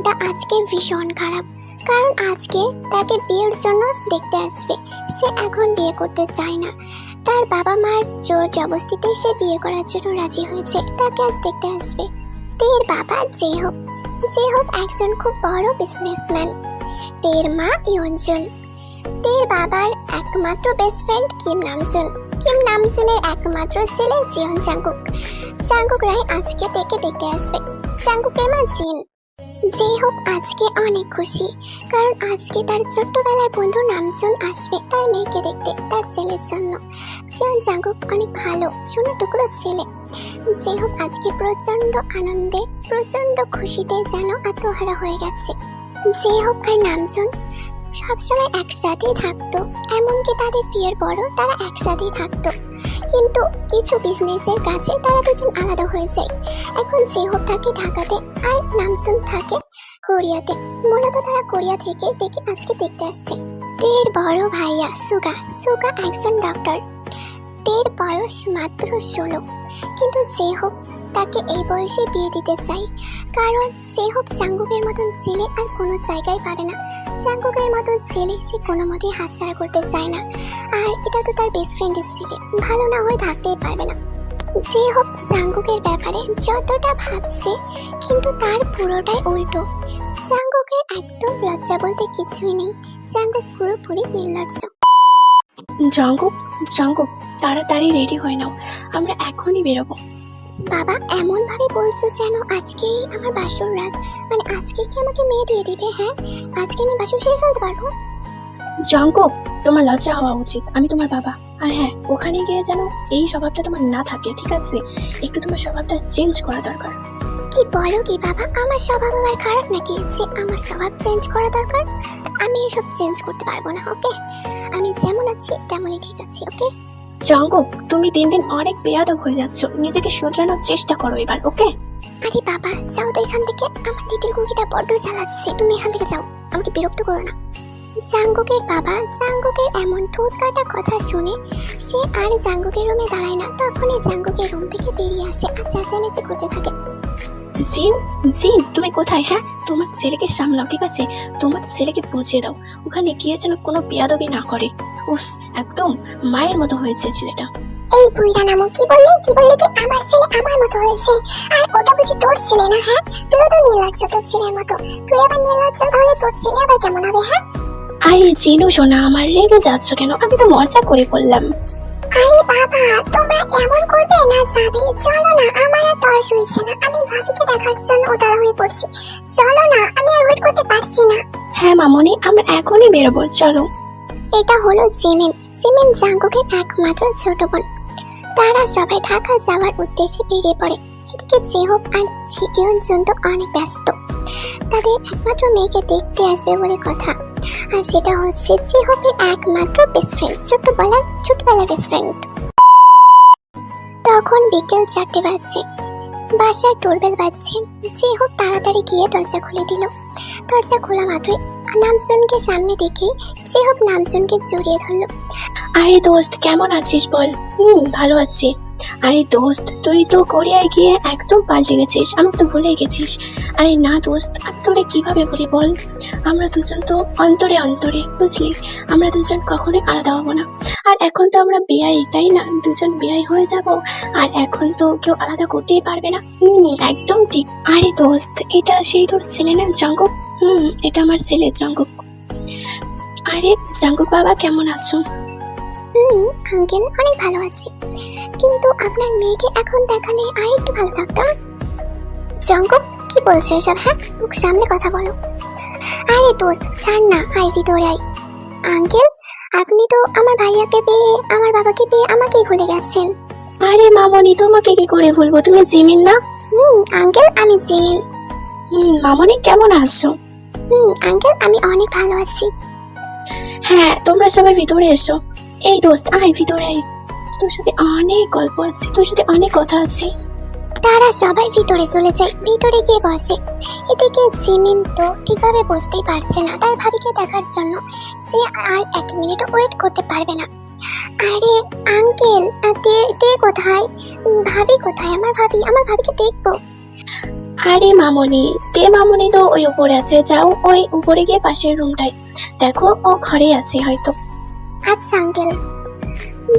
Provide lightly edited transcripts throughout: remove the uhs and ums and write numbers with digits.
মনটা আজকে ভীষণ খারাপ, কারণ আজকে তাকে বিয়ের জন্য দেখতে আসবে। সে এখন বিয়ে করতে চায় না, তার বাবা মার জোর জবরদস্তিতে সে বিয়ে করার জন্য রাজি হয়েছে। তাকে আজ দেখতে আসবে। তের বাবা জেহব একজন খুব বড় বিজনেসম্যান। তের মা ইয়নজুন। তের বাবার একমাত্র বেস্ট ফ্রেন্ড কিম নামজুনের একমাত্র ছেলে জিয়ন জাঙ্কুক রাই আজকে তেকে দেখতে আসবে। জাঙ্কুকের মা জেহব আজকে অনেক খুশি, কারণ আজকে তার ছোট্টবেলার বন্ধু নামজুন আসবে তার মেয়েকে দেখতে, তার ছেলের জন্য। জিয়ন জাঙ্কুক অনেক ভালো সোনা টুকরো ছেলে। জেহব আজকে প্রচন্ড আনন্দে, প্রচন্ড খুশিতে যেন আত্মহারা হয়ে গেছে। জেহব আর নামজুন সবসময় একসাথেই থাকতো, এমনকি তাদের বিয়ের পরও তারা একসাথেই থাকতো। কিন্তু কিছু বিজনেসের কাছে তারা দুজন আলাদা হয়ে যায়। এখন জেহব থাকে ঢাকাতে আর নামজুন থাকে কোরিয়াতে। মূলত তারা কোরিয়া থেকে দেখে আজকে দেখতে আসছে। তের বড় ভাইয়া সুগা একজন ডক্টর। তের বয়স মাত্র 16, কিন্তু জেহব তাকে এই বয়সে বিয়ে দিতে চাই, কারণ জেহব জাঙ্কুকের মতন ছেলে আর কোনো জায়গায় পাবে না। জাঙ্কুকের মতন ছেলে সে কোনো মতেই হাতছাড়া করতে চায় না, আর এটা তো তার বেস্ট ফ্রেন্ডের ছেলে, ভালো না হয়ে থাকতেই পারবে না। জেহব জাঙ্কুকের ব্যাপারে যতটা ভাবছে, কিন্তু তার পুরোটাই উল্টো। জাঙ্কুকের একদম লজ্জা বলতে কিছুই নেই, জাঙ্কুক পুরোপুরি নির্লজ্জ। জাঙ্কুক তাড়াতাড়ি রেডি হয়ে নাও, আমরা এখনই বেরোবো। বাবা এমন ভাবে বলছো যেন আজকেই আমার বাসর রাত, মানে আজকে কি আমাকে মেয়ে দিয়ে দিবে? হ্যাঁ, আজকে আমি বাসর সেরে ফেলতে পারবো? জাঙ্কুক, তোমার লজ্জা হওয়া উচিত, আমি তোমার বাবা। আর হ্যাঁ, ওখানে গিয়ে যেন এই স্বভাবটা তোমার না থাকে, ঠিক আছে? একটু তোমার স্বভাবটা চেঞ্জ করা দরকার। কি বলো কি বাবা, আমার স্বভাব আবার খারাপ নাকি যে আমার স্বভাব চেঞ্জ করা দরকার? আমি এসব চেঞ্জ করতে পারবো না, ওকে? আমি যেমন আছি তেমনই ঠিক আছি, ওকে? জাঙ্কুক, তুমি দিন দিন অনেক বেয়াদব হয়ে যাচ্ছ, নিজেকে শুধরানোর চেষ্টা করো এবার, ওকে? আরে বাবা যাও তো এখান থেকে, আমার লিটল কুকিটা বড্ড জ্বালাচ্ছে, তুমি এখান থেকে যাও, আমাকে বিরক্ত করো না। জাঙ্কুকের বাবা জাঙ্কুকের এমন ঠোঁট কাটা কথা শুনে সে আর জাঙ্কুকের রুমে দাঁড়ায় না। তখনই জাঙ্কুকের রুম থেকে বেরিয়ে আসে আর চেঁচামেচি করতে থাকে। জিন তুমি কোথায়? হ্যাঁ, তোমার ছেলেকে সামলাও, ঠিক আছে? তোমার ছেলেকে বুঝিয়ে দাও, ওখানে গিয়ে যেন কোনো বেয়াদবি না করে। উস, একদম মায়ের মতো হয়েছে ছেলেটা। এই বুইড়া নামো, কি বললি তুই? আমার ছেলে আমার মতো হয়েছে, আর ওটা বুঝি তোর ছেলে না? হ্যাঁ, তুইও তো নির্লজ্জ তোর ছেলের মতো। তুই আবার নির্লজ্জ, তাহলে তোর ছেলে আবার কেমন হবে? হ্যাঁ, আরে জিনু শোনা, আমার রেগে যাচ্ছ কেন? আমি তো মজা করে বললাম। আরে বাবা তোমরা এমন করবে না, যাবে? চলো না, আমার আর তরস হয়েছে না, আমি ভাবিকে দেখার জন্য উতালা হয়ে পড়ছি। চলো না, আমি আর ওয়েট করতে পারছি না। হ্যাঁ মামনি, আমরা এখনই বেরোবো, চলো। এটা হলো জিমিন জাঙ্কুকের একমাত্র ছোট বোন। তারা সবাই ঢাকা যাওয়ার উদ্দেশ্যে বেরিয়ে পড়ে। এদিকে জেহব আর ইয়নজুন তো অনেক ব্যস্ত, তাদের একমাত্র মেয়েকে দেখতে আসবে বলে কথা। আর সেটা হচ্ছে জেহবের একমাত্র বেস্ট ফ্রেন্ড, ছোটবেলার বেস্ট ফ্রেন্ড। তখন বিকেল 4টে বাজছে, বাসার ডোরবেল বাজছে। জেহব তাড়াতাড়ি গিয়ে দরজা খুলে দিল। দরজা খোলা মাত্রই নামজুনকে সামনে দেখে জেহব নামজুনকে জড়িয়ে ধরলো। আরে দোস্ত, কেমন আছিস বল? ভালো আছি। আরে দোস্ত, তুই তো কোরিয়ায় গিয়ে একদম পাল্টে গেছিস, আমাকে তো ভুলে গেছিস। আরে না দোস্ত, আমি তোরে কিভাবে বলি বল? আমরা দুজন তো অন্তরে অন্তরে, বুঝলি? আমরা দুজন কখনোই আলাদা হবো না। আর এখন তো আমরা বেয়াই, তাই না? দুজন বেয়াই হয়ে যাব, আর এখন তো কেউ আলাদা করতেই পারবে না। একদম ঠিক। আরে দোস্ত, এটা সেই তোর ছেলে না জাঙ্কুক? এটা আমার ছেলে জাঙ্কুক। আরে জাঙ্কুক বাবা, কেমন আছো? আঙ্কেল অনেক ভালো আছি, কিন্তু আপনার মেয়েকে এখন দেখালে আর একটু ভালো থাকতাম। জঙ্কুক কি বলছো এসব? হ্যাঁ, মুখ সামলে কথা বলো। আরে দোস্ত ছাড় না, আয় ভিতরে আয়। আঙ্কেল আপনি তো আমার ভাইয়াকে পেয়ে, আমার বাবাকে পেয়ে আমাকেই ভুলে গেছেন। আরে মামনি, তোমাকে কি করে ভুলবো? তুমি জিমিন না? আঙ্কেল আমি জিমিন। মামনি কেমন আছো? আঙ্কেল আমি অনেক ভালো আছি। হ্যাঁ, তোমরা সবাই ভিতরে এসো। এই দোস্ত আয় ভিতরে আয়, তোর সাথে অনেক গল্প আছে, তোর সাথে অনেক কথা আছে। তারা সবাই ভিতরে চলে যায়, ভিতরে গিয়ে বসে। এদিকে জিমিন তো ঠিকভাবে বসতেই পারছে না তার ভাবিকে দেখার জন্য, সে আর 1 মিনিটও ওয়েট করতে পারবে না। আরে আঙ্কেল তে কোথায়? ভাবি কোথায়? আমার ভাবিকে দেখবো। আরে মামনি, মামনি তো ওই উপরে আছে, যাও ওই উপরে গিয়ে পাশের রুমটায় দেখো, ও ঘরে আছে হয়তো। আচ্ছা আঙ্কেল।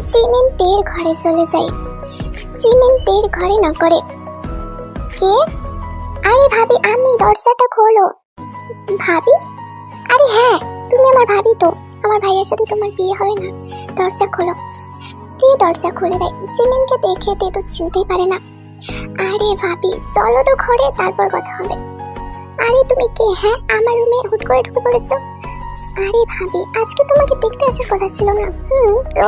জিমিন তের ঘরে চলে যাই। জিমিন তের ঘরে না করে কে? আরে ভাবি, আমি, দরজাটা খোলো। ভাবি? আরে হ্যাঁ, তুমি আমার ভাবি তো। আমার ভাইয়ের সাথে তোমার বিয়ে হবে না? দরজা খোলো। তে দরজা খুলে দেয়। জিমিনকে দেখে তে তো চিনতেই পারে না। আরে ভাবি, চলো তো ঘরে, তারপর কথা হবে। আরে তুমি কে? হ্যাঁ, আমার রুমে হুট করে ঢুকে পড়েছো। আরে ভাবি, আজকে তোমাকে দেখতে আসার কথা ছিল না? তো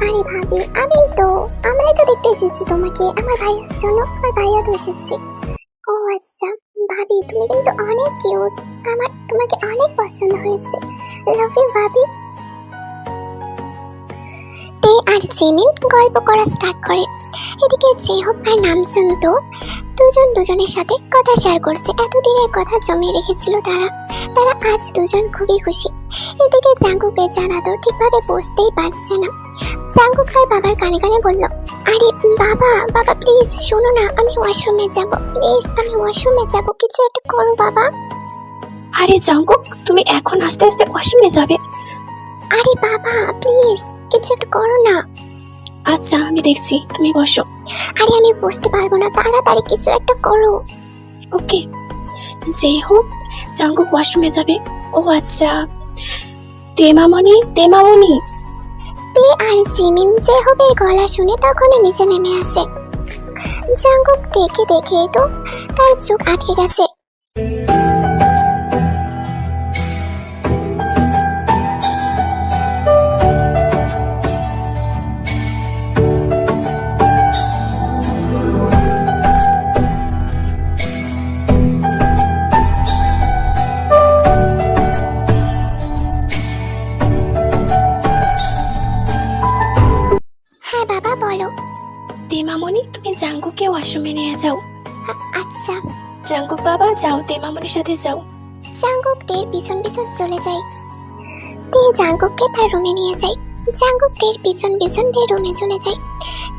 আরে ভাবি, আমরাই তো দেখতে এসেছি তোমাকে, আমার ভাইয়ার জন্য। আমার ভাইয়া তো এসেছে। ও আচ্ছা ভাবি, তুমি কিন্তু অনেক কিউট। আমার তোমাকে অনেক পছন্দ হয়েছে। লাভ ইউ ভাবি। তে আর জিমিন গল্প করা স্টার্ট করে। এদিকে জেহব আর নামসুন তো দুজন দুজনের সাথে কথা শেয়ার করছে। এতদিনের কথা জমিয়ে রেখেছিল তারা। আজ দুজন খুবই খুশি। এদিকে জাঙ্কুক বেচারা তো ঠিকভাবে বসতেই পারছে না। জাঙ্কুক তার বাবার কানে কানে বলল, আরে বাবা প্লিজ শোনো না, আমি ওয়াশরুমে যাব। প্লিজ, আমি ওয়াশরুমে যাব, কিছু একটা করো বাবা। আরে জাঙ্কুক, তুমি এখন আস্তে আস্তে ওয়াশরুমে যাবে? আরে বাবা প্লিজ, কিছু একটা করো না। আচ্ছা আমি দেখছি, তুমি বসো। আরে আমি বসতে পারবো না, তাড়াতাড়ি কিছু একটা করো। ওকে। যেই হোক, জাঙ্কুক ওয়াশরুমে যাবে। ও আচ্ছা, তে মামনি। তে আর জিমিন জেহবের গলা শুনে তখনই নিচে নেমে আসে। জাঙ্কুক দেখে তো তার চোখ আটকে গেছে। হ্যাঁ বাবা বলো। তে মামনি, তুমি জাঙ্কুককে ওয়াশরুমে নিয়ে যাও। আচ্ছা। জাঙ্কুক বাবা, যাও, তে মামনির সাথে যাও। জাঙ্কুক তের পিছন পিছন চলে যায়। তে জাঙ্কুককে তার রুমে নিয়ে যায়। জাঙ্কুক তের পিছন পিছন তে রুমে চলে যায়।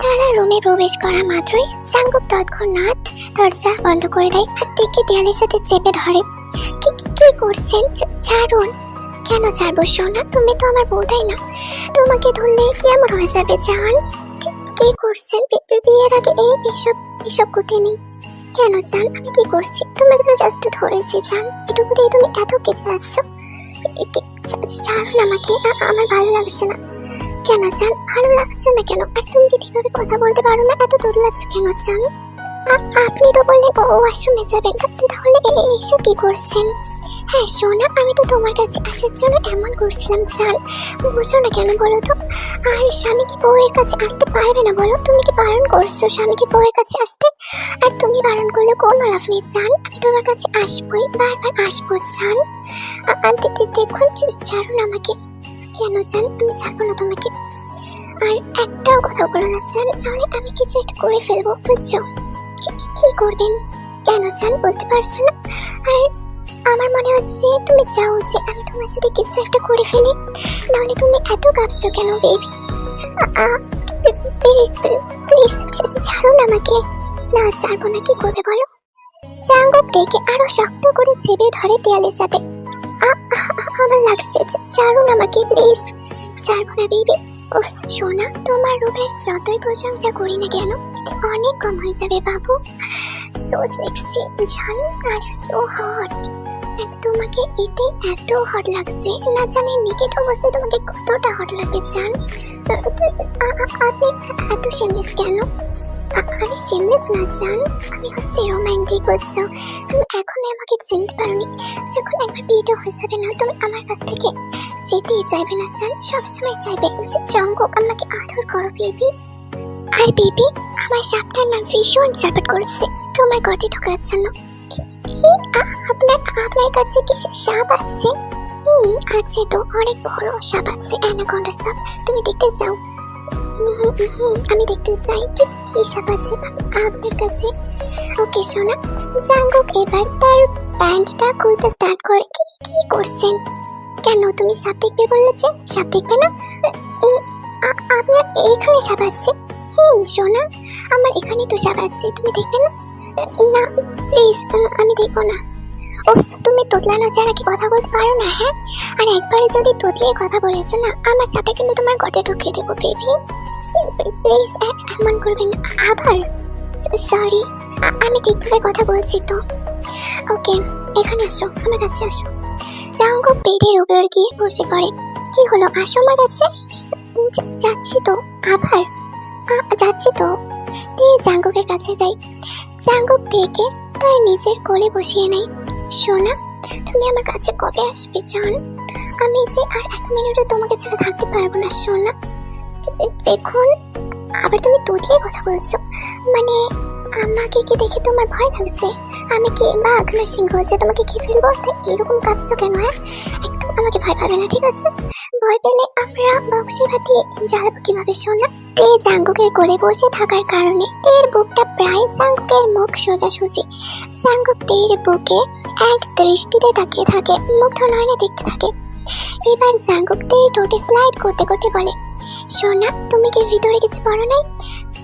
তারা রুমে প্রবেশ করা মাত্রই জাঙ্কুক তৎক্ষণাৎ দরজা বন্ধ করে দেয় আর তেকে দেয়ালের সাথে চেপে ধরে। কি করছেন? ছাড়ুন। কেন ছাড়বো সোনা? তুমি তো আমার বউ, তাই না? তোমাকে ধরলে কি এমন হয়ে যাবে জান? কি করছেন? বিয়ের আগে এসব করতে নেই। কেন জান? আমি কি করছি? তোমাকে তো জাস্ট ধরেছি জান, এটুকু দিয়ে তুমি এত কেঁপে যাচ্ছ। ছাড়ুন আমাকে, আমার ভালো লাগছে না। কেন জান ভালো লাগছে না কেন? আর তুমি কি ঠিকভাবে কথা বলতে পারো না? এত দূর লাগছো কেন জান? আপনি তো বললেন ওয়াশরুমে যাবেন, তাহলে এসব কি করছেন? হ্যাঁ সোনা, আমি তো তোমার কাছে আসার জন্য এমন করছিলাম জান, বুঝো না কেন বলো তো? আর স্বামী কি বউয়ের কাছে আসতে পারবে না বলো? তুমি কি বারণ করছো স্বামীকে বউয়ের কাছে আসতে? আর তুমি বারণ করলে কোনো লাভ নেই জান, আমি তোমার কাছে আসবোই, বারবার আসবো জান। দেখুন, ছাড়ুন আমাকে। কেন জান? আমি ছাড়বো না তোমাকে। আর একটাও কথা বলো না জান, নাহলে আমি কিছু একটা করে ফেলবো, বুঝছো? কি করবেন? কেন জান বুঝতে পারছো না? আর আমার মনে হচ্ছে তুমি চাও যে আমি তোমার সাথে কিছু একটা করে ফেলি, নাহলে তুমি এত কাঁপছো কেন বেবি? প্লিজ ছাড়ুন আমাকে। না ছাড়বো না, কি করবে বলো? জাঙ্কুক দেখে আরো শক্ত করে চেপে ধরে দেয়ালের সাথে। আমার লাগছে, ছাড়ুন আমাকে প্লিজ। ছাড়বো না বেবি। ও সোনা, তোমার রূপের যতই প্রশংসা করি না কেন, এতে অনেক কম হয়ে যাবে বাবু। সো সেক্সি জান, আর সো হট। তোমাকে এতে এত হট লাগছে, না জানি নেকেট অবস্থায় তোমাকে কতটা হট লাগবে জান। আপনি এত শেমলেস কেন? আমি শেমলেস না জান, আমি হচ্ছে রোমান্টিক। বুঝছো? তুমি এখনই আমাকে চিনতে পারোনি। যখন একবার বিয়েটা হয়ে যাবে না, তুমি আমার কাছ থেকে যেতেই চাইবে না জান, সবসময় চাইবে যে জাঙ্কুক আমাকে আদর করো বেবি। আর বেবি, আমার সাপটার নাম ভীষণ সাপোর্ট করছে তোমার গর্তে ঢোকার জন্য। কি আপনার কাছে কি সাপ আছে? আছে তো, অনেক বড় সাপ আছে, অ্যানাকোন্ডা সাপ। তুমি দেখতে চাও? আমি দেখতে চাই কি সাপ আছে আপনার কাছে। ওকে সোনা। জাঙ্কুক এবার তার প্যান্টটা খুলতে স্টার্ট করে। কি করছেন? কেন তুমি সাপ দেখবে বললে যে? সাপ দেখবে না? আপনার এইখানে সাপ আছে? সোনা, আমার এখানে তো সাপ আছে, তুমি দেখবে না? না প্লিজ, আমি দেখবো না। ওপস, তুমি তোতলানো ছাড়া কি কথা বলতে পারো না? হ্যাঁ, আর একবারে যদি তোতলিয়ে কথা বলেছো না, আমার চাপটা কিন্তু তোমার গটে ঢুকিয়ে দেবো বেবি। প্লিজ এমন করবেন না। আবার সরি, আমি ঠিকভাবে কথা বলছি তো। ওকে, এখানে আসো, আমার কাছে আসো। জাঙ্কুক বেডের উপর গিয়ে বসে পড়ে। কি হলো, আসো আমার কাছে। যাচ্ছি তো। আবার যাচ্ছি তো। তে জাঙ্কুকের কাছে যাই। জাঙ্কুক থেকে তার নিজের কোলে বসিয়ে নেয়। সোনা, তুমি আমার কাছে কবে আসবে জান? আমি যে আর 1 মিনিটও তোমাকে ছেড়ে থাকতে পারবো না সোনা। দেখুন, আবার তুমি তোতলিয়ে কথা বলছো। মানে আমাকে কি দেখে তোমার ভয় লাগছে? আমি কি বাঘ না সিংহ যে তোমাকে কি ফেলবো? তাই এরকম কাঁপছো কেন? হ্যাঁ, একদম আমাকে ভয় পাবে না, ঠিক আছে? ভয় পেলে আমরা বক্সের ভাতি জ্বালাবো কিভাবে সোনা? তে জাঙ্কুকের কোলে বসে থাকার কারণে তের বুকটা প্রায় জাঙ্কুকের মুখ সোজাসুজি। জাঙ্কুক তের বুকে এক দৃষ্টিতে তাকিয়ে থাকে, মুগ্ধ নয়নে দেখতে থাকে। এবার জাঙ্কুক তের ঠোঁটে স্লাইড করতে করতে বলে, সোনা, তুমি কি ভিতরে কিছু পড়ো নাই?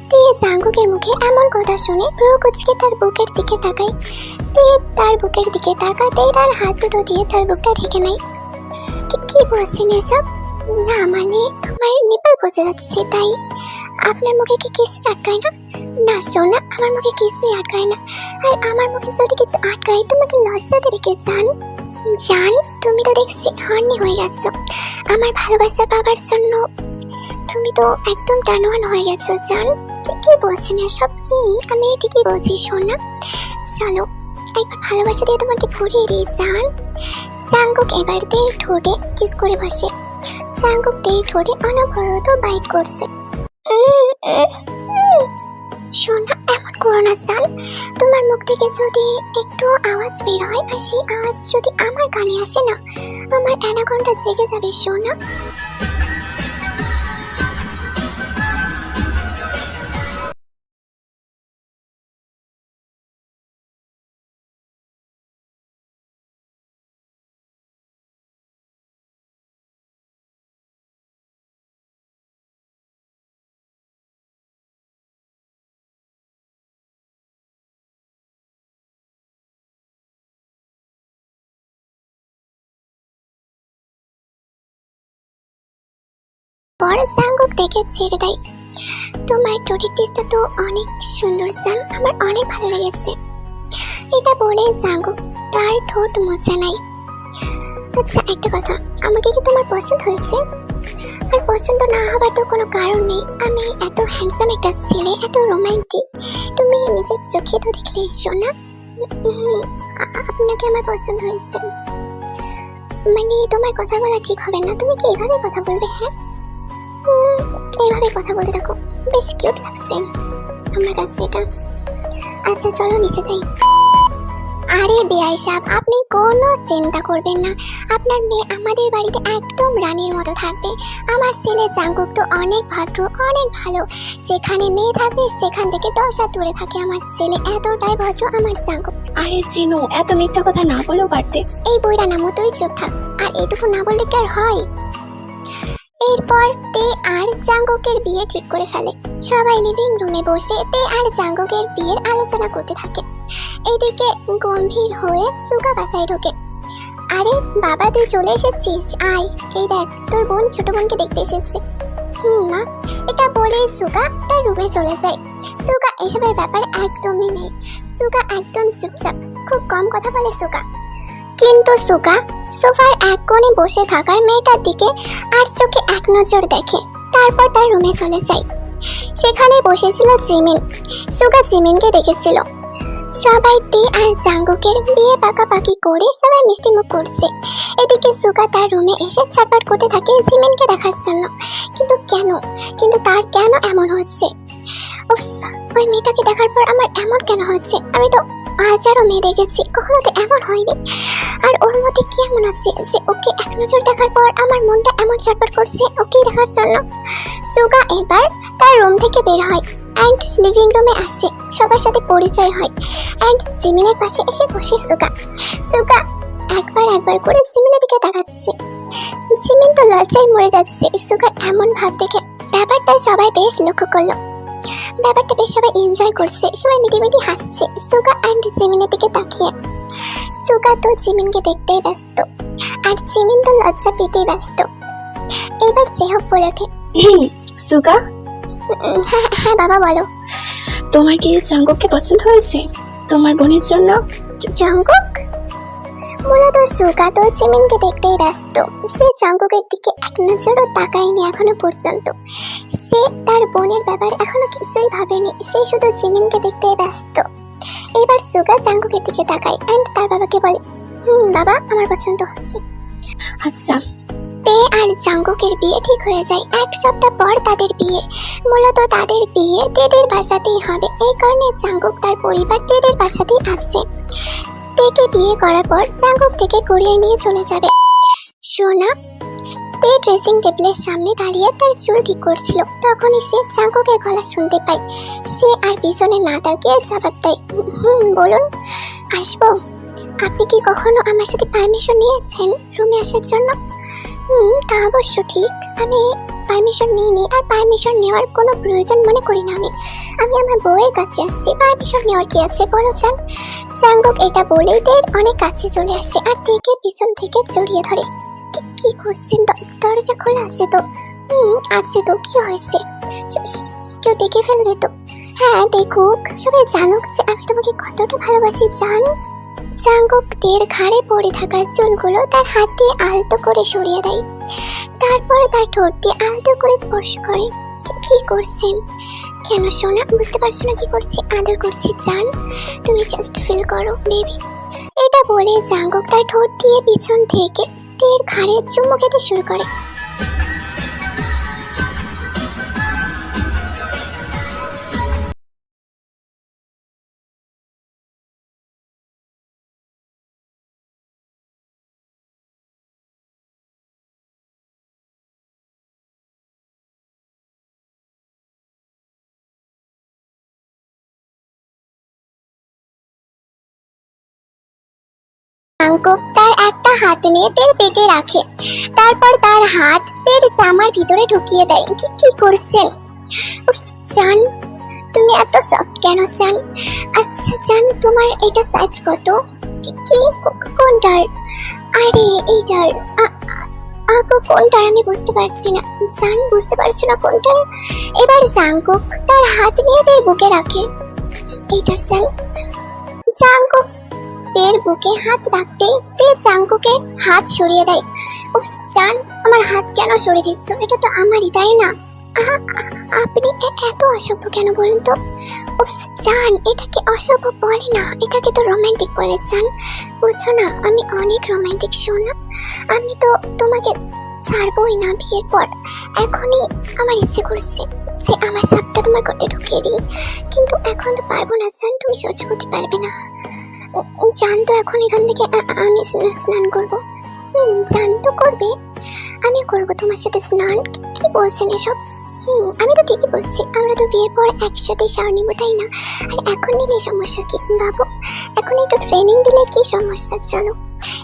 তে জাঙ্কুকের মুখে এমন কথা শুনে ভ্রু কুঁচকে তার বুকের দিকে তাকায়। তে তার বুকের দিকে তাকাতেই তার হাত দুটো দিয়ে তার বুকটা ঢেকে নেয়। কি বলছেন এসব? না মানে তোমার নিপল বোঝা যাচ্ছে, তাই আপনার মুখে কি কিছু আটকায় না? না সোনা, আমার মুখে কিছুই আটকায় না। আর আমার মুখে যদি কিছু আটকায় তোমাকে লজ্জাতে রেখে জান। জান, তুমি তো দেখছি হর্নি হয়ে গেছো আমার ভালোবাসা পাবার জন্য। তুমি তো একদম টানোয়ান হয়ে গেছো জান। কি বলছেন এসব? আমি ঠিকই বলছি সোনা। চলো একবার ভালোবাসা দিয়ে তোমাকে ভরিয়ে দিই জান। জাঙ্কুক এবার তে ঠোঁটে কিস করে বসে। জাঙ্কুক তে ঠোঁটে অনবরত বাইট করছে। সোনা, এমন করো না জান। তোমার মুখ থেকে যদি একটু আওয়াজ বের হয় আর সেই আওয়াজ যদি আমার কানে আসে না, আমার অ্যানাকন্ডা জেগে যাবে সোনা। পর জাঙ্কুক দেখে ছেড়ে দেয়। তোমার ঠোঁটের টেস্টটা তো অনেক সুন্দর জান, আমার অনেক ভালো লেগেছে। এটা বলে জাঙ্কুক তার ঠোঁট মুছে নেয়। আচ্ছা একটা কথা, আমাকে কি তোমার পছন্দ হয়েছে? আর পছন্দ না হবার তো কোনো কারণ নেই। আমি এত হ্যান্ডসাম একটা ছেলে, এত রোমান্টিক, তুমি নিজের চোখে তো দেখলে সোনা। আপনাকে আমার পছন্দ হয়েছে। মানে তোমার কথা বলা ঠিক হবে না, তুমি কি এভাবে কথা বলবে? হ্যাঁ, এইভাবে কথা বলতে থাকো, বেশ কিউট লাগছে আমার কাছে এটা। আচ্ছা চলো নিচে যাই। আরে বেয়াই সাহেব, আপনি কোনো চিন্তা করবেন না, আপনার মেয়ে আমাদের বাড়িতে একদম রানীর মতো থাকবে। আমার ছেলে জাঙ্কুক তো অনেক ভদ্র, অনেক ভালো। যেখানে মেয়ে থাকবে সেখান থেকে 10 হাত দূরে থাকে আমার ছেলে, এতটাই ভদ্র আমার জাঙ্কুক। আরে চিনো, এত মিথ্যা কথা না বলেও পারতে। এই বইটা নামো, তুই চুপ থাক। আর এইটুকু না বললে কি আর হয়? এরপর তে আর জাঙ্কুকের বিয়ে ঠিক করে ফেলে। সবাই লিভিং রুমে বসে তে আর জাঙ্কুকের বিয়ের আলোচনা করতে থাকে। এদিকে গম্ভীর হয়ে সুগা বাসায় ঢোকে। আরে বাবা, তুই চলে এসেছিস, আয়। এই দেখ, তোর বোন ছোট বোনকে দেখতে এসেছে। মা, এটা বলে সুগা তার রুমে চলে যায়। সুগা এসবের ব্যাপারে একদমই নেই। সুগা একদম চুপচাপ, খুব কম কথা বলে সুগা। কিন্তু সুগা সোফার এক কোণে বসে থাকার মেয়েটার দিকে আর চোখে এক নজর দেখে, তারপর তার রুমে চলে যায়। সেখানে বসেছিল জিমিন। সুগা জিমিনকে দেখেছিল। সবাই তে আর জাঙ্কুকের বিয়ে পাকাপাকি করে সবাই মিষ্টি মুখ করছে। এদিকে সুগা তার রুমে এসে ছটফট করতে থাকে জিমিনকে দেখার জন্য। কিন্তু তার কেন এমন হচ্ছে? ওই মেয়েটাকে দেখার পর আমার এমন কেন হচ্ছে? আমি তো হাজারো মেয়ে দেখেছি, কখনো তো এমন হয়নি। আর ওর মধ্যে কি এমন আছে যে ওকে এক নজর দেখার পর আমার মনটা এমন ছটফট করছে ওকে দেখার জন্য? সুগা এবার তার রুম থেকে বের হয় অ্যান্ড লিভিং রুমে আসে, সবার সাথে পরিচয় হয় অ্যান্ড জিমিনের পাশে এসে বসে সুগা একবার করে জিমিনের দিকে তাকাচ্ছে। জিমিন তো লজ্জায় মরে যাচ্ছে সুগার এমন ভাব দেখে। ব্যাপারটা সবাই বেশ লক্ষ্য করলো। ব্যাপারটা বেশ সবাই এনজয় করছে, সবাই মিটিমিটি হাসছে সুগা অ্যান্ড জিমিনের দিকে তাকিয়ে। সুগা তো জিমিনকে দেখতেই ব্যস্ত, আর জিমিন তো লজ্জা পেতেই ব্যস্ত। এবার চেহব বলে ওঠে, সুগা, হ্যাঁ হ্যাঁ বাবা বলো। তোমার কি জাঙ্কুককে পছন্দ হয়েছে তোমার বোনের জন্য? জঙ্কুক? মূলত সুগা তো জিমিনকে দেখতেই ব্যস্ত। সে জঙ্কুকের দিকে এক নজরও তাকায়নি এখনো পর্যন্ত। সে তার বোনের ব্যাপারে এখনো কিছুই ভাবেনি, সে শুধু জিমিনকে দেখতেই ব্যস্ত। এবার সুগা জঙ্কুকের দিকে তাকায় অ্যান্ড তার বাবাকে বলে, বাবা আমার পছন্দ হচ্ছে। আচ্ছা। তে আর জঙ্কুকের বিয়ে ঠিক হয়ে যায়। এক সপ্তাহ পর তাদের বিয়ে। মূলত তাদের বিয়ে তেদের বাসাতেই হবে, এই কারণে জঙ্কুক তার পরিবার তেদের বাসাতেই আছে। তেকে বিয়ে করার পর জঙ্কুক থেকে কোরিয়ায় নিয়ে চলে যাবে। সোনা তে ড্রেসিং টেবিলের সামনে দাঁড়িয়ে তার চুল ঠিক করছিল, তখনই সে জঙ্কুকের গলা শুনতে পায়। সে আর পিছনে না তাকিয়ে জবাব দেয়, বলুন আসবো। আপনি কি কখনো আমার সাথে পারমিশন নিয়েছেন রুমে আসার জন্য? তা অবশ্য ঠিক, আমি পারমিশন নিইনি, আর পারমিশন নেওয়ার কোনো প্রয়োজন মনে করি না। আমি আমার বউয়ের কাছে আসছি, পারমিশন নেওয়ার কি আছে বলো চান। চাঙ্গুক এটা বলেই তের অনেক কাছে চলে আসে আর তেকে পিছন থেকে জড়িয়ে ধরে। কি করছেন? দরজা খোলা আছে তো? আছে তো, কি হয়েছে? কেউ দেখে ফেলবে তো? হ্যাঁ দেখুক, সবাই জানুক যে আমি তোমাকে কতটা ভালোবাসি জান। চাঙ্গুক তের ঘাড়ে পড়ে থাকা চুলগুলো তার হাত দিয়ে আলতো করে সরিয়ে দেয়, তারপরে তার ঠোঁট দিয়ে আলতো করে স্পর্শ করে। কি করছেন? কেন সোনা, বুঝতে পারছো না কি করছি? আদর করছি জান, তুমি জাস্ট ফিল করো বেবি। এটা বলে চাঙ্গুক তার ঠোঁট দিয়ে পিছন থেকে তের ঘাড়ে চুমু খেতে শুরু করে। চাঙ্গুক তার একটা হাত নিয়ে তের পেটে রাখে, তারপর তার হাত তের জামার ভিতরে ঢুকিয়ে দেয়। কি করছেন? জান তুমি এত সফট কেন জান? আচ্ছা জান, তোমার এটা সাইজ কত? কি কোনটার? আরে এইটার। আপু কোনটার? আমি বুঝতে পারছি না জান, বুঝতে পারছি না কোনটার। এবার জাঙ্কুক তার হাত নিয়ে তের বুকে রাখে। এইটার জান। জাঙ্কুক তের বুকে হাত রাখতে তে জাঙ্কুকে হাত সরিয়ে দেয়। জান আমার হাত কেন সরিয়ে দিচ্ছ? এটা তো আমারই, তাই না? আপনি এত অসভ্য কেন বলুন তো? জান এটাকে অসভ্য বলে না, এটাকে তো রোমান্টিক বলে জান, বুঝছো না? আমি অনেক রোমান্টিক সোনা, আমি তো তোমাকে ছাড়বই না বিয়ের পর। এখনই আমার ইচ্ছে করছে যে আমার সাপটা তোমার করতে ঢুকিয়ে দিই, কিন্তু এখন তো পারবো না জান, তুমি সহ্য করতে পারবে না। জান তো এখন এখান থেকে আমি স্নান করবো। জান তো করবে, আমিও করবো তোমার সাথে স্নান। কি বলছেন এসব? আমি তো ঠিকই বলছি, আমরা তো বিয়ের পর একসাথে শাওয়ার নিবো, তাই না? আর এখন নিলে সমস্যা কি বাবু? এখন একটু ট্রেনিং দিলে কি সমস্যা? চলো।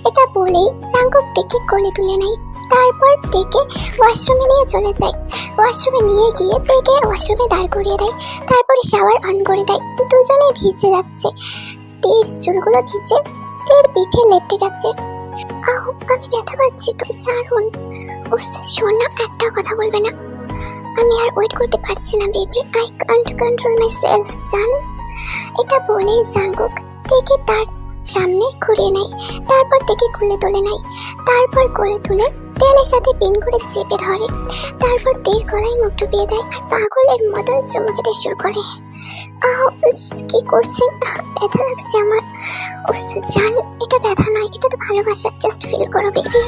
এটা বলেই চাঙ্গুক তেকে কোলে তুলে নেয়, তারপর তেকে ওয়াশরুমে নিয়ে চলে যায়। ওয়াশরুমে নিয়ে গিয়ে তেকে ওয়াশরুমে দাঁড় করিয়ে দেয়, তারপরে শাওয়ার অন করে দেয়। দুজনে ভিজে যাচ্ছে, তের চুলগুলো ভিজে তের পিঠে লেপটে গেছে। আমি ব্যথা পাচ্ছি তো ছাড়ুন। শোন না, একটা কথা বলবে না? আমি আর ওয়েট করতে পারছি না baby, I can't control my self জান। এটা বলে জাঙ্গুক তেকে তার সামনে ঘুরিয়ে নেয়, তারপর তেকে কোলে তুলে নেয়, তারপর কোলে তুলে তেলের সাথে পিন করে চেপে ধরে, তারপর তেল গলায় মুখ ডুবিয়ে দেয় আর পাগলের মতো চুমু খেতে শুরু করে। কি করছেন? ব্যথা লাগছে আমার। জান এটা ব্যথা নয়, এটা তো ভালোবাসা, জাস্ট ফিল করো baby.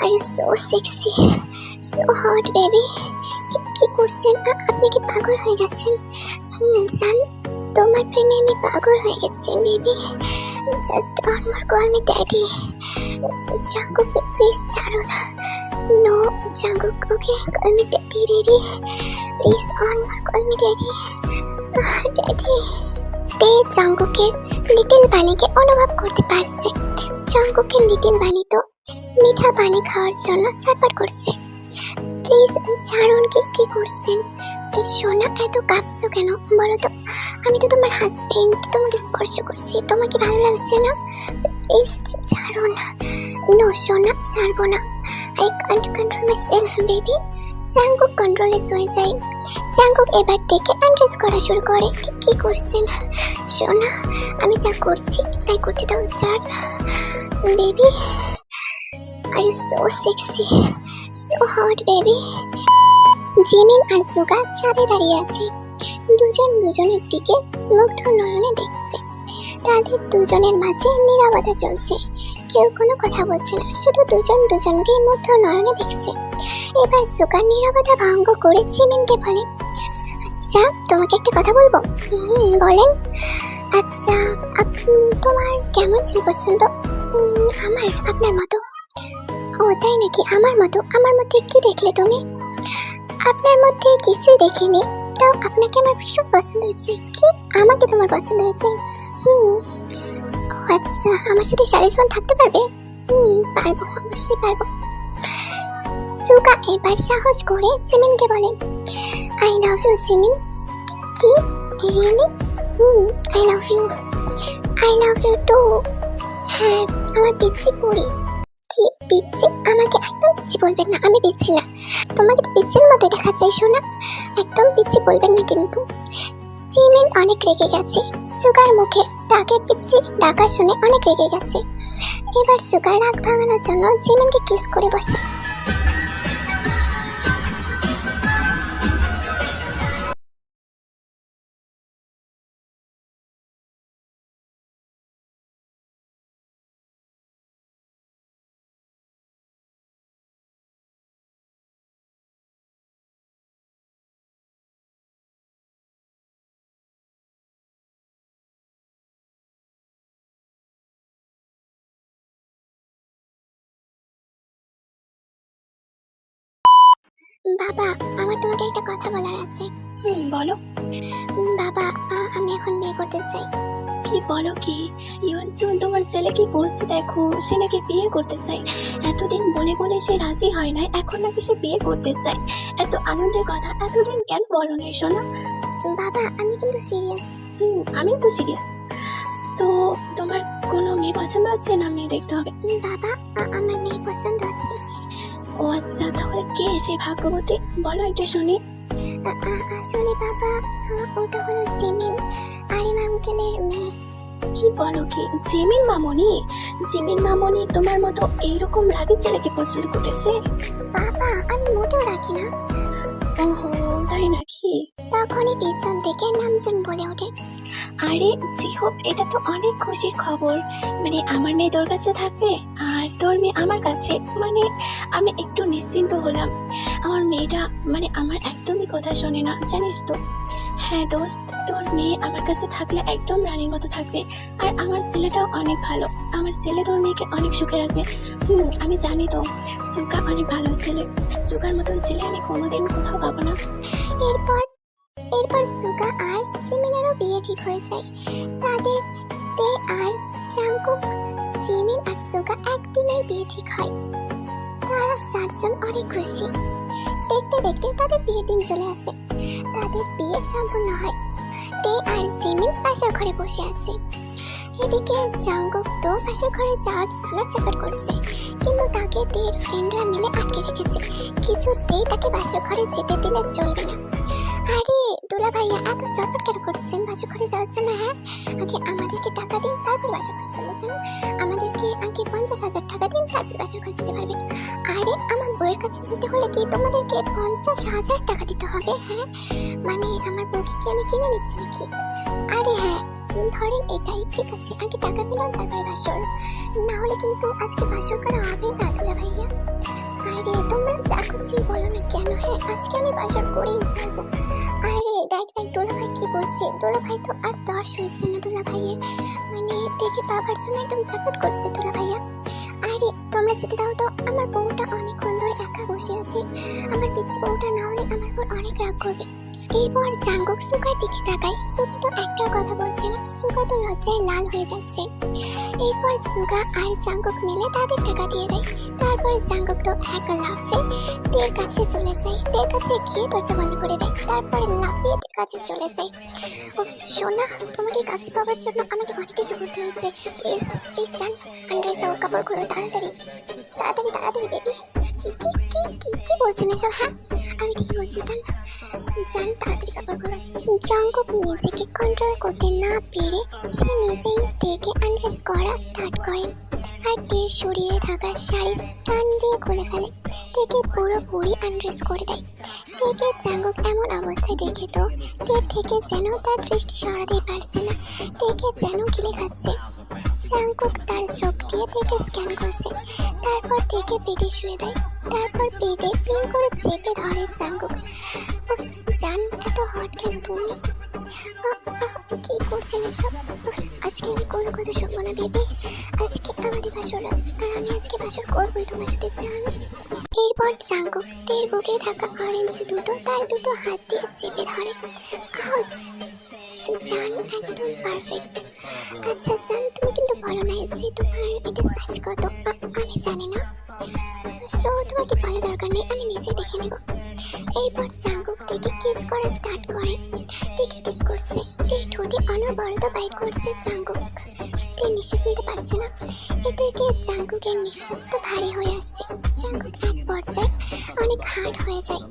Are you so sexy, so hot baby? কি করছেন? আপনি কি পাগল হয়ে গেছেন? জান, তোমার প্রেমে আমি পাগল হয়ে গেছি baby. Just one more call me daddy. Jungkook please ছাড়ো না। No Jungkook, okay call me daddy baby. Please one more call me daddy. Daddy. তে জাঙ্কুকের লিটল বানিকে অনুভব করতে পারছে। জাঙ্কুকের লিটল বানি তো মিঠা পানি খাওয়ার জন্য ছটফট করছে। প্লিজ ছাড়ুন, কি করছেন? সোনা, এত কাঁপছো কেন বলো তো? আমি তো তোমার হাজবেন্ড, তোমাকে স্পর্শ করছি, তোমাকে ভালো লাগছে না? প্লিজ ছাড়ুন। নো সোনা, ছাড়বো না। I can't control myself baby. Jungkook controlless হয়ে যায়। জাঙ্কুক এবার থেকে আন্ড্রেস করা শুরু করে। কি করছেন? সোনা, আমি যা করছি তাই করতে দাও। ছাড় baby. Are you so sexy, so hot baby. Jimin আর সুগা ছাদে দাঁড়িয়ে আছে। দুজন দুজনের দিকে মুগ্ধ নয়নে দেখছে। তাদের দুজনের মাঝে নীরবতা চলছে। কেউ কোনো কথা বলছে না, শুধু দুজন দুজনকে মুগ্ধ নয়নে দেখছে। এবার সুগা নীরবতা ভঙ্গ করে জিমিনকে বলে, আচ্ছা তোমাকে একটা কথা বলবো। বলেন। আচ্ছা, তোমার কেমন ছেলে পছন্দ? আমার আপনার মতো। ও তাই নাকি? আমার মতো? আমার মধ্যে কি দেখলে তুমি? আপনার মধ্যে কিছুই দেখিনি, তাও আপনাকে আমার ভীষণ পছন্দ হয়েছে। কি আমাকে তোমার পছন্দ হয়েছে? ও আচ্ছা, আমার সাথে সারা জীবন থাকতে পারবে? পারবো, অবশ্যই পারবো। সুগা এবার সাহস করে জিমিনকে বলে, আই লাভ ইউ জিমিন। কি really? I love you. I love you too. হ্যাঁ, আমার পিচ্চি পড়ি। কি পিচ্চি? আমাকে একদম পিচ্চি বলবেন না, আমি পিচ্চি না। তোমাকে তো পিচ্চির মতো দেখা যায় শোনা, একদম পিচ্চি বলবেন না কিন্তু। জিমিন অনেক রেগে গেছে। সুগার মুখে তাকে পিচ্চি ডাকা শুনে অনেক রেগে গেছে। এবার সুগার রাগ ভাঙানোর জন্য জিমিনকে কিস করে বসে। বাবা, আমার তোমাকে একটা কথা বলার আছে। বলো। বাবা, আমি এখন বিয়ে করতে চাই। কি বলো কি? ইউনসুন তোমার ছেলে কি বলছে দেখো, সে নাকি বিয়ে করতে চাই। এতদিন বলে বলে সে রাজি হয় না, এখন নাকি সে বিয়ে করতে চায়। এত আনন্দের কথা এতদিন কেন বলো না সোনা? বাবা, আমি কিন্তু সিরিয়াস। আমি তো সিরিয়াস। তো তোমার কোনো মেয়ে পছন্দ আছে না মেয়ে দেখতে হবে? বাবা, আমার মেয়ে পছন্দ আছে। ও আচ্ছা, তাহলে কে সেই ভাগ্যবতী বলো একটু শুনি। আসলে বাবা, ওটা হলো জিমিন, আরিম আঙ্কেলের মেয়ে। কি বলো কি? জিমিন মামনি? জিমিন মামনি তোমার মতো এইরকম রাগী ছেলেকে পছন্দ করেছে? বাবা, আমি মোটেও রাখি না। ওহো, তাই নাকি? তখনই পিছন থেকে নামজন বলে ওঠে, আরে জিহোপ, এটা তো অনেক খুশির খবর। মানে আমার মেয়ে তোর কাছে থাকবে আর তোর মেয়ে আমার কাছে, মানে আমি একটু নিশ্চিন্ত হলাম। আমার মেয়েটা মানে আমার একদমই কথা শোনে না, জানিস তো। হ্যাঁ দোস্ত, তোর মেয়ে আমার কাছে থাকলে একদম রানীর মতো থাকবে। আর আমার ছেলেটাও অনেক ভালো, আমার ছেলে তোর মেয়েকে অনেক সুখে রাখবে। আমি জানি তো, সুগা অনেক ভালো ছেলে। সুগার মতন ছেলে আমি কোনোদিন কোথাও পাবো না। এরপর সুগা আর জিমিনেরও বিয়ে ঠিক হয়ে যায়। তাদের তে আর জাঙ্কুক, জিমিন আর সুগা একদিনেই বিয়ে ঠিক হয়। তারা চারজন অনেক খুশি। দেখতে দেখতে তাদের বিয়ের দিন চলে আসে। তাদের বিয়ে সম্পূর্ণ হয়। তে আর জিমিন পাশের ঘরে বসে আছে। এদিকে জাঙ্কুক তো পাশের ঘরে যাওয়ার জন্য চেষ্টা করছে, কিন্তু তাকে তের ফ্রেন্ডরা মিলে আটকে রেখেছে। কিছুতেই তাকে বাসর ঘরে যেতে দিলে চলবে না। আরে দুলা ভাইয়া, এত চটপট কেন করছেন বাসর ঘরে যাওয়ার জন্য? হ্যাঁ, আগে আমাদেরকে টাকা দিন, তারপর বাসর ঘরে চলে যান। আমাদেরকে আগে 50,000 টাকা দিন, তারপর বাসর ঘরে যেতে পারবেন। আরে আমার বউয়ের কাছে যেতে হলে কি তোমাদেরকে 50,000 টাকা দিতে হবে? হ্যাঁ, মানে আমার বউকে কি আমি কিনে নিচ্ছি নাকি? আরে হ্যাঁ, ধরেন এটাই ঠিক আছে, আগে টাকা পেলাম তারপরে বাসর, না হলে কিন্তু আজকে বাসর করা হবে না দুলা ভাইয়া। আরে তোমরা যা খুশি কিছুই বলো না কেন? হ্যাঁ, আজকে আমি বাসর করেই ছাড়বো। আরে দেখ দেখ দুলাভাই কি বলছে। দুলাভাই তো আর দশ হয়েছে না দুলাভাইয়ের, মানে দেখে বাবার জন্য একদম সাপোর্ট করছে দুলাভাইয়া। আরে তোমরা যেতে দাও তো, আমার বউটা অনেকক্ষণ ধরে একা বসে আছে। আমার পিচ্ছি বউটা না হলে আমার উপর অনেক রাগ করবে। এরপর জাঙ্গুক সুগার দিকে তাকায়। সুগা তো একটাও কথা বলছে না, সুগা তো লজ্জায় লাল হয়ে যাচ্ছে। এরপর সুগা আর জাঙ্গুক মিলে তাদের টাকা দিয়ে দেয়। তারপর জাঙ্গুক তো এক লাফে তের কাছে চলে যায়, তের কাছে গিয়ে দরজা বন্ধ করে দেয়। তারপরে লাফিয়ে তের কাছে চলে যায়। সোনা, তোমাকে কাছে পাওয়ার জন্য আমাকে অনেক কিছু করতে হয়েছে। প্লিজ প্লিজ জান, আন্ড্রেস ও কাপড় খুলো তাড়াতাড়ি তাড়াতাড়ি তাড়াতাড়ি বেবি। কি কি কি কি কি বলছেন এসব? হ্যাঁ আমি ঠিকই বলছি জান, জান তাড়াতাড়ি কাপড় খুলো। জাঙ্গুক নিজেকে কন্ট্রোল করতে না পেরে সে নিজেই তেকে আন্ড্রেস করা স্টার্ট করে আর তের শরীরে থাকা শাড়ি টান দিয়ে খুলে ফেলে। তেকে পুরোপুরি আন্ড্রেস করে দেয়। তেকে জাঙ্গুক এমন অবস্থায় দেখে তো তের থেকে যেন তার দৃষ্টি সরাতেই পারছে না, তেকে যেন গিলে খাচ্ছে। জাঙ্গুক তার চোখ দিয়ে তেকে স্ক্যান করছে, তারপর তেকে পেটে শুয়ে দেয়। তারপর পেটে পিন করে চেপে ধরে জাঙ্গুক। জান এত হট কেন তুমি? কি করছেন এসব? আজকে আমি কোনো কথা শুনবো না বেবি। আজকে আমাদের বাসর রাত, আর আমি আজকে বাসর করবোই তোমার সাথে জান। এরপর জাঙ্গুক তের বুকে থাকা অরেঞ্জ দুটো তার দুটো হাত দিয়ে চেপে ধরে। আউচ! জান একদম পারফেক্ট। আচ্ছা জান, তুমি কিন্তু বলো না যে তোমার এটা সাইজ কত? আমি জানি না, সো তোমার কি বলার দরকার নেই, আমি নিজে দেখে নেব। এরপর জাঙ্গুক থেকে কিস করা স্টার্ট করে। থেকে কিস করছে, তে ঠোঁটে অনবরত বাইট করছে জাঙ্গুক। তে নিঃশ্বাস নিতে পারছে না, এ থেকে জাঙ্গুকের নিঃশ্বাস তো ভারী হয়ে আসছে। জাঙ্গুক এক পর্যায়ে অনেক হার্ড হয়ে যায়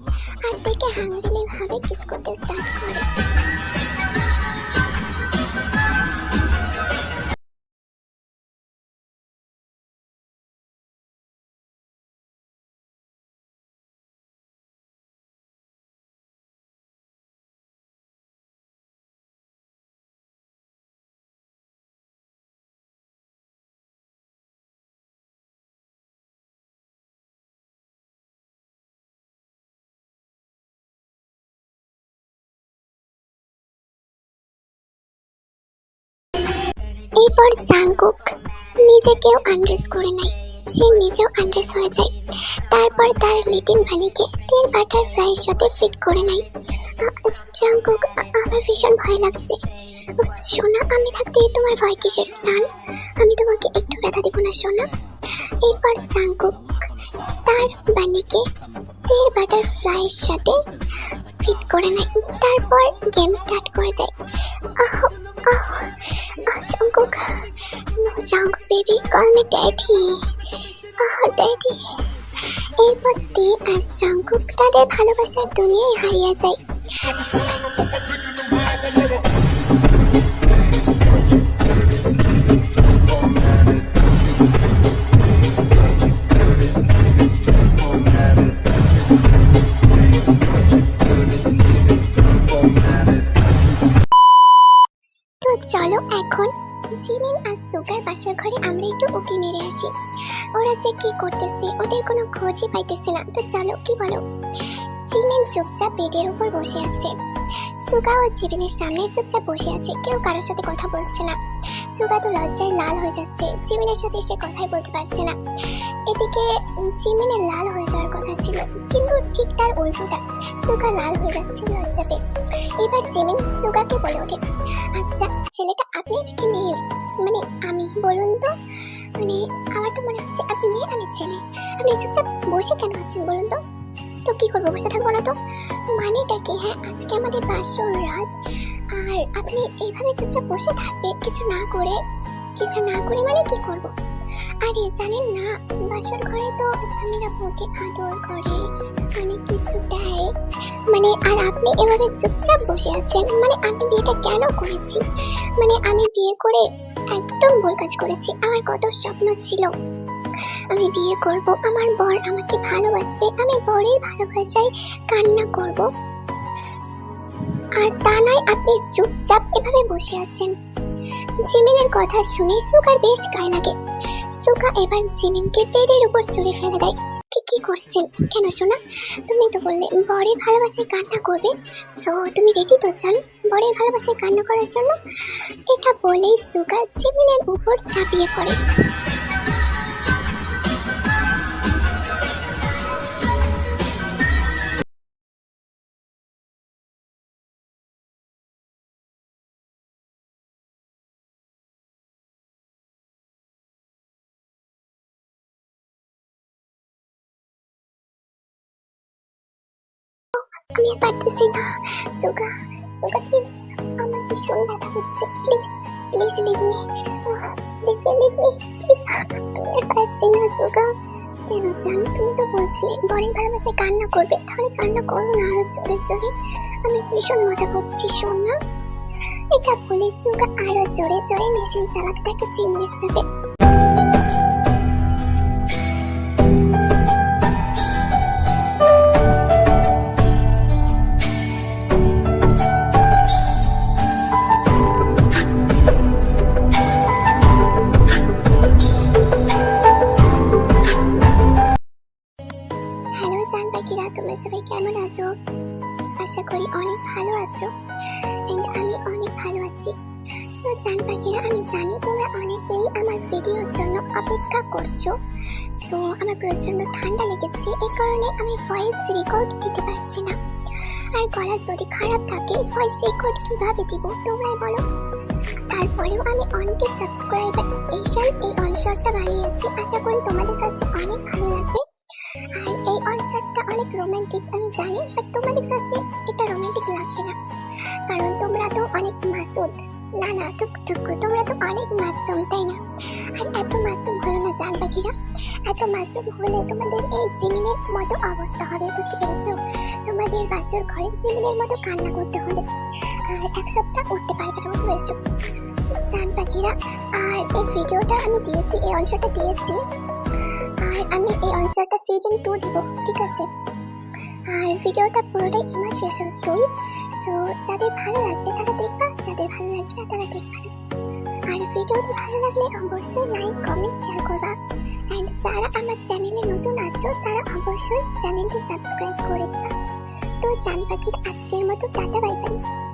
আর তেকে হাঙ্গরিলি ভাবে কিস করতে স্টার্ট করে। এরপর জাঙ্গুক নিজেকেও আন্ড্রেস করে নেয়, সে নিজেও আন্ড্রেস হয়ে যায়। তারপর তার লিটল বানিকে তের বাটারফ্লাইয়ের সাথে ফিট করে নেয়। জাঙ্গুক, আমার ভীষণ ভয় লাগছে। সোনা, আমি থাকতে তোমার ভয় কিসের জান? আমি তোমাকে একটু ব্যথা দিব না সোনা। এরপর জাঙ্গুক তার বানিকে তের বাটারফ্লাইয়ের সাথে ফিট করে নেয়। তারপর গেম স্টার্ট করে দেয়। Jungkook, no Jungkook baby, call me daddy. Daddy. এরপর তে আর জাঙ্গুক তাদের ভালোবাসার দুনিয়ায় হারিয়ে যায়। তো চলো এখন জিমিন আর সুগার বাসার ঘরে আমরা একটু উকি মেরে আসি। ওরা যে কি করতেছে ওদের কোনো খোঁজই পাইতেছে না। তো চলো, কি বলো? জিমিন চুপচাপ বেডের উপর বসে আছে। সুগা ও জিমিনের সামনে চুপচাপ বসে আছে, কেউ কারোর সাথে কথা বলছে না। সুগা তো লজ্জায় লাল হয়ে যাচ্ছে, জিমিনের সাথে সে কথাই বলতে পারছে না। এদিকে জিমিনের লাল হয়ে যাওয়ার কথা ছিল, কিন্তু ঠিক তার উল্টোটা, সুগা লাল হয়ে যাচ্ছে লজ্জাতে। এবার জিমিন সুগাকে বলে ওঠে, আচ্ছা ছেলেটা আপনি নাকি মেয়ে? মানে আমি, বলুন তো। মানে আমার তো মনে হচ্ছে আপনি মেয়ে আমি ছেলে। আপনি চুপচাপ বসে কেন আছেন বলুন তো? তো কি করবো, বসে থাকবো না তো? মানেটা কি? হ্যাঁ, আজকে আমাদের বাসর রাত আর আপনি এইভাবে চুপচাপ বসে থাকবে কিছু না করে? কিছু না করে মানে কি করব? আরে জানেন না, বাসর ঘরে তো স্বামীরা বউকে আদর করে, অনেক কিছু দেয়, মানে আর আপনি এভাবে চুপচাপ বসে আছেন, মানে আমি বিয়েটা কেন করেছি? মানে আমি বিয়ে করে একদম ভুল কাজ করেছি। আমার কত স্বপ্ন ছিল আমি বিয়ে করব, আমার বর আমাকে ভালোবাসবে, আমি বরের ভালোবাসায় কান্না করব, আর তা নয় আপনি চুপচাপ এভাবে বসে আছেন। জিমিনের কথা শুনে সুগার বেশ গায়ে লাগে। সুগা এবার জিমিনকে বেডের উপর ছুঁড়ে ফেলে দেয়। কি করছেন? কেন সোনা? তুমি তো বললে বরের ভালোবাসায় কান্না করবে, সো তুমি রেডি তো জান বরের ভালোবাসায় কান্না করার জন্য? এটা বলেই সুগা জিমিনের উপর ঝাঁপিয়ে পড়ে। আমি আর পারতেছি না সুগা, সুগা প্লিজ, আমার ভীষণ ব্যথা হচ্ছে, please please leave me, leave me please, আমি আর পারছি না সুগা। কেন জান? তুমি তো বলছিলে বরের ভালোবাসায় কান্না করবে, তাহলে কান্না করো না আরো জোরে জোরে, আমি ভীষণ মজা করছি শোন না। এটা বলে সুগা আরো জোরে জোরে মেশিন চালাতে থাকে জিমিনের সাথে। হ্যালো জান পাখিরা, তোমরা সবাই কেমন আছো? আশা করি অনেক ভালো আছো, এন্ড আমি অনেক ভালো আছি। সো জান পাখিরা, আমি জানি তোমরা অনেকেই আমার ভিডিওর জন্য অপেক্ষা করছো। সো আমার প্রচন্ড ঠান্ডা লেগেছে, এই কারণে আমি ভয়েস রেকর্ড দিতে পারছি না। আর গলা যদি খারাপ থাকে ভয়েস রেকর্ড কিভাবে দিব তোমরাই বলো। তারপরেও আমি অনেকে সাবস্ক্রাইবার স্পেশাল এই অনশটটা বানিয়েছি, আশা করি তোমাদের কাছে অনেক ভালো লাগবে। আর এই অনশটটা অনেক রোমান্টিক আমি জানি, বাট তোমাদের কাছে এটা রোমান্টিক লাগবে না, কারণ তোমরা তো অনেক মাসুদ। না না তোমরা তো অনেক মাসুম, তাই না? আর এত মাসুম হলো না জান পাখিরা, এত মাসুম হলে তোমাদের এই জিমিনের মতো অবস্থা হবে, বুঝতে পেরেছো? তোমাদের বাসর ঘরে জিমিনের মতো কান্না করতে হবে, আর এক সপ্তাহ উঠতে পারবে না, বুঝতে পেরেছো জান পাখিরা? আর এই ভিডিওটা আমি দিয়েছি, এই অংশটা দিয়েছি, আর আমি এই অনসারটা সিজন 2 দিব, ঠিক আছে? আর ভিডিওটা পুরোটাই ইমাজিনেশন স্টোরি, সো যাদের ভালো লাগবে তারা দেখবা, যাদের ভালো লাগবে না তারা দেখবা না। আর ভিডিওটি ভালো লাগলে অবশ্যই লাইক কমেন্ট শেয়ার করবা, এন্ড যারা আমার চ্যানেলে নতুন আছো তারা অবশ্যই চ্যানেলটি সাবস্ক্রাইব করে দিবা। তো জান পাখির আজকের মতো টাটা, বাই বাই।